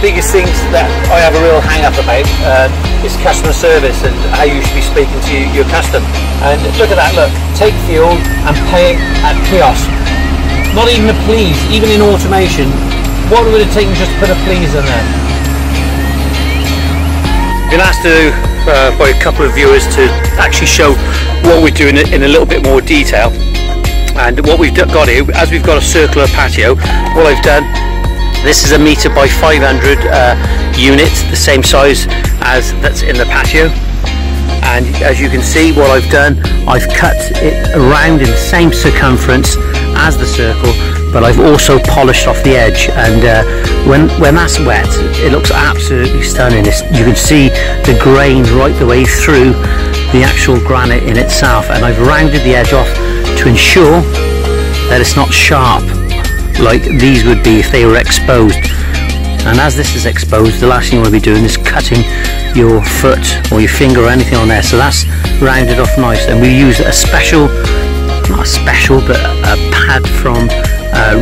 biggest things that I have a real hang up about is customer service and how you should be speaking to your customer. And look at that, look, take fuel and pay it at kiosk. Not even a please, even in automation. What would it take just to put a please in there? Been asked to by a couple of viewers to actually show what we're doing in a little bit more detail. And what we've got here, as we've got a circular patio, what I've done, this is a metre by 500 unit, the same size as that's in the patio. And as you can see, what I've done, I've cut it around in the same circumference as the circle, but I've also polished off the edge. And when that's wet, it looks absolutely stunning. You can see the grain right the way through the actual granite in itself, and I've rounded the edge off to ensure that it's not sharp like these would be if they were exposed. And as this is exposed, the last thing you want to be doing is cutting your foot or your finger or anything on there. So that's rounded off nice, and we use a special, not a special, but a pad from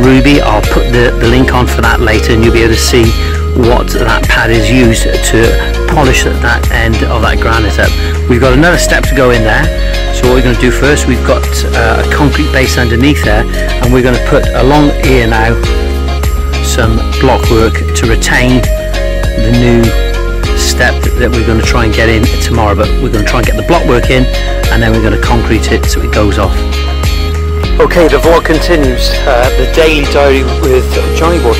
Ruby. I'll put the link on for that later, and you'll be able to see what that pad is used to polish that end of that granite up. We've got another step to go in there. So what we're going to do first, we've got a concrete base underneath there, and we're going to put along here now some block work to retain the new step that we're going to try and get in tomorrow. But we're going to try and get the block work in, and then we're going to concrete it so it goes off. Okay, the vlog continues, the daily diary with Johnyboy.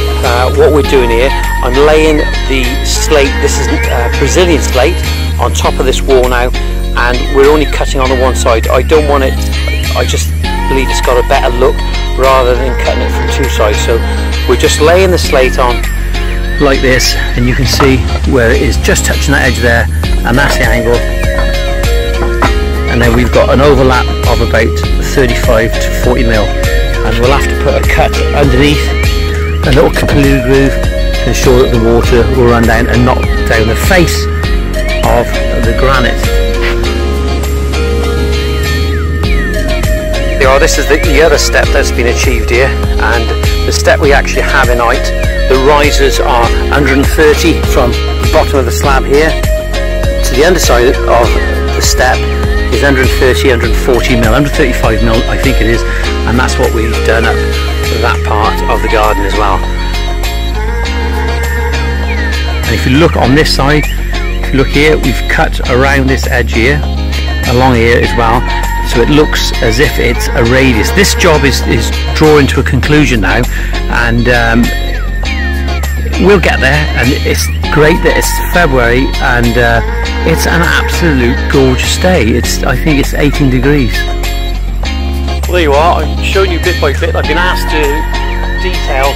What we're doing here, I'm laying the slate, this is Brazilian slate, on top of this wall now, and we're only cutting on the one side. I don't want it, I just believe it's got a better look rather than cutting it from two sides. So we're just laying the slate on like this, and you can see where it is just touching that edge there, and that's the angle. And then we've got an overlap of about 35 to 40 mil, and we'll have to put a cut underneath, a little capillary groove, to ensure that the water will run down and not down the face of the granite. This is the other step that's been achieved here, and the step we actually have in height, the risers are 130 from the bottom of the slab here to the underside of the step is 130, 140 mil, 135 mil I think it is, and that's what we've done up that part of the garden as well. And if you look on this side, if you look here, we've cut around this edge here, along here as well, so it looks as if it's a radius. This job is drawing to a conclusion now, and we'll get there. And it's great that it's February, and it's an absolute gorgeous day. I think it's 18 degrees. Well, there you are. I'm showing you bit by bit. I've been asked to detail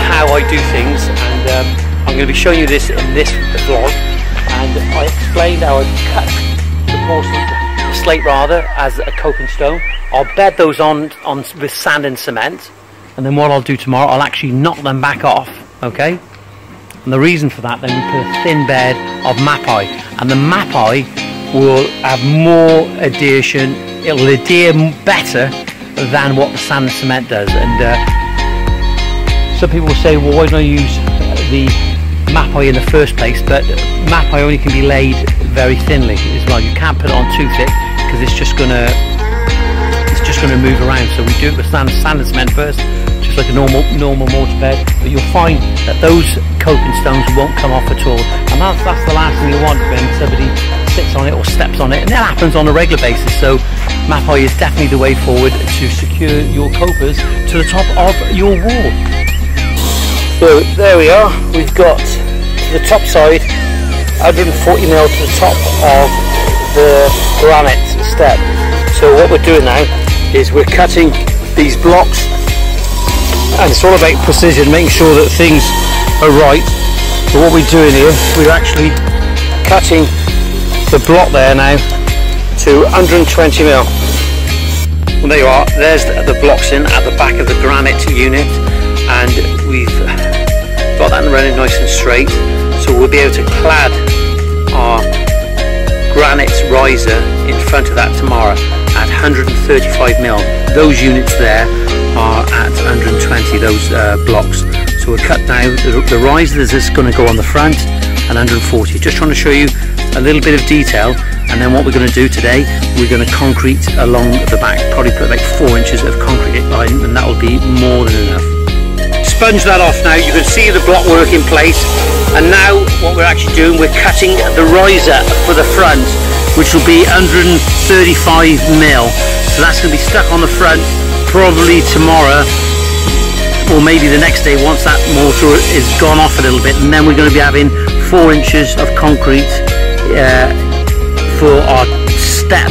how I do things, and I'm going to be showing you this in this vlog. And I explained how I've cut the porcelain, the slate rather, as a coping stone. I'll bed those on with sand and cement, and then what I'll do tomorrow, I'll actually knock them back off. Okay. And the reason for that, then we put a thin bed of mapai, and the mapai will have more adhesion. It'll adhere better than what the sand and cement does. And some people will say, well, why don't I use the mapai in the first place? But mapai only can be laid very thinly as well. You can't put it on too thick because it's just gonna move around. So we do it with sand and cement first, just like a normal mortar bed. But you'll find that those coping stones won't come off at all, and that's the last thing you want when somebody sits on it or steps on it, and that happens on a regular basis. So mapai is definitely the way forward to secure your copers to the top of your wall. So there we are, we've got to the top side 140 mil to the top of the granite step. So what we're doing now is we're cutting these blocks, and it's all about precision, making sure that things are right. So what we're doing here, we're actually cutting the block there now to 120 mil. Well, there you are, there's the blocks in at the back of the granite unit, and we've got that running nice and straight, so we'll be able to clad our granite riser in front of that tomorrow at 135 mil. Those units there are at 120, those blocks. So we'll cut now the riser that's going to go on the front and 140. Just trying to show you a little bit of detail, and then what we're going to do today, we're going to concrete along the back, probably put like 4 inches of concrete line, and that will be more than enough. Sponge that off now. You can see the block work in place, and now what we're actually doing, we're cutting the riser for the front, which will be 135 mil. So that's going to be stuck on the front probably tomorrow, or maybe the next day once that mortar is gone off a little bit, and then we're going to be having 4 inches of concrete for our step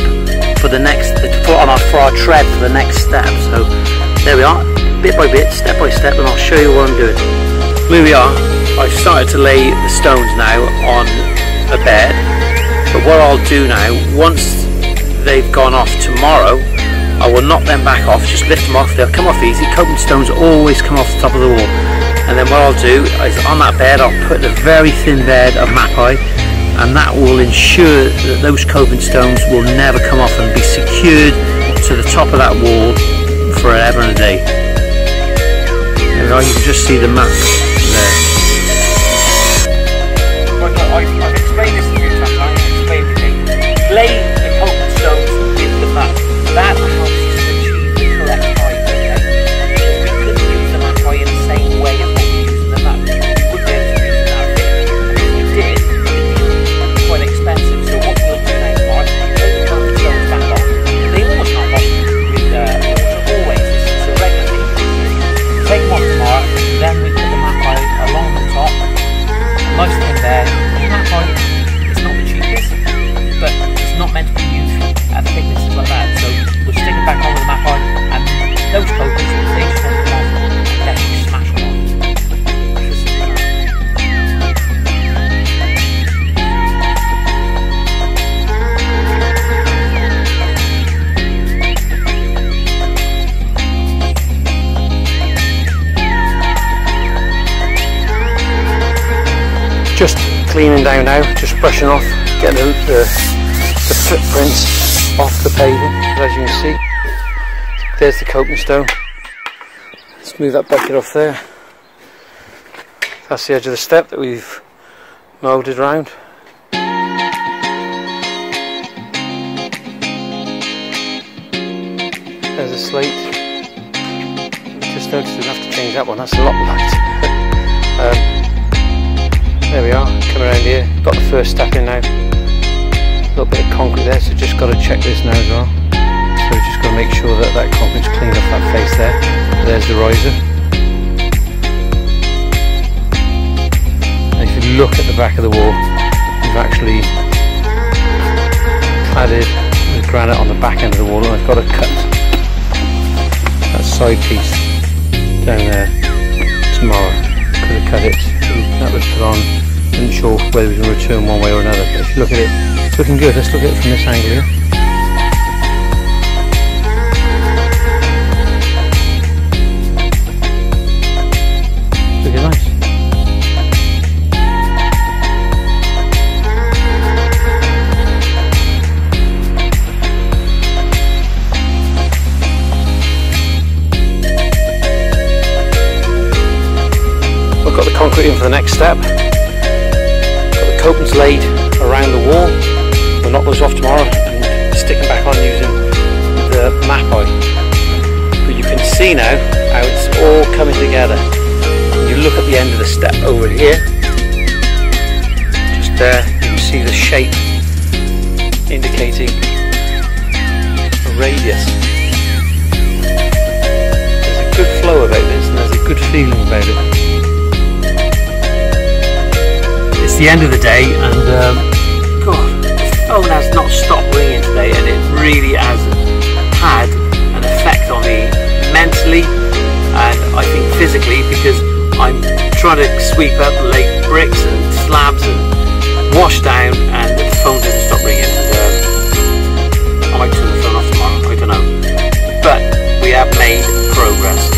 for the next, for our tread for the next step. So there we are, bit by bit, step by step, and I'll show you what I'm doing. Here we are. I've started to lay the stones now on a bed, but what I'll do now, once they've gone off tomorrow, I will knock them back off, just lift them off. They'll come off easy. Coping stones always come off the top of the wall, and then what I'll do is on that bed I'll put a very thin bed of mapai, and that will ensure that those coping stones will never come off and be secured to the top of that wall forever and a day. There we are, you can just see the map there. I've explained this a few times. I explained the thing. Lay the coping stones with the map. That helps us to achieve the correct height, okay? Because we couldn't use the mapai in the same way as what we use in the map. We wouldn't be able to use that bit. And if we did, it'd be quite expensive. So what we'll do now is take the coping stones back off. They always knock off with always. This is a regular thing. Take them off tomorrow, then we put the mapai along the top. Nice thing there. The mapai is not the cheapest, but it's not meant to be used at thicknesses like that. So we'll stick it back on with the mapai, and those copers, they just won't come off unless you smash them off. Just cleaning down now, just brushing off, getting the footprints off the pavement. As you can see, there's the coping stone. Let's move that bucket off there. That's the edge of the step that we've moulded round. There's a slate. Just noticed we have to change that one, that's a lot light. There we are, coming around here, got the first step in now. A little bit of concrete there, so just got to check this now as well. So just got to make sure that that concrete's cleaned off that face there. There's the riser. And if you look at the back of the wall, we've actually cladded the granite on the back end of the wall, and I've got to cut that side piece down there tomorrow. Could have cut it, that was put on. I'm not sure whether we can return one way or another, but if you look at it, it's looking good. Let's look at it from this angle here. Looking nice. I've got the concrete in for the next step. Copings laid around the wall. We'll knock those off tomorrow and stick them back on using the mapai. But you can see now how it's all coming together. When you look at the end of the step over here, just there, you can see the shape indicating a radius. There's a good flow about this, and there's a good feeling about it. It's the end of the day, and God, the phone has not stopped ringing today, and it really has had an effect on me mentally and I think physically, because I'm trying to sweep up, lay bricks and slabs and wash down, and the phone doesn't stop ringing. And I might turn the phone off tomorrow, I don't know, but we have made progress.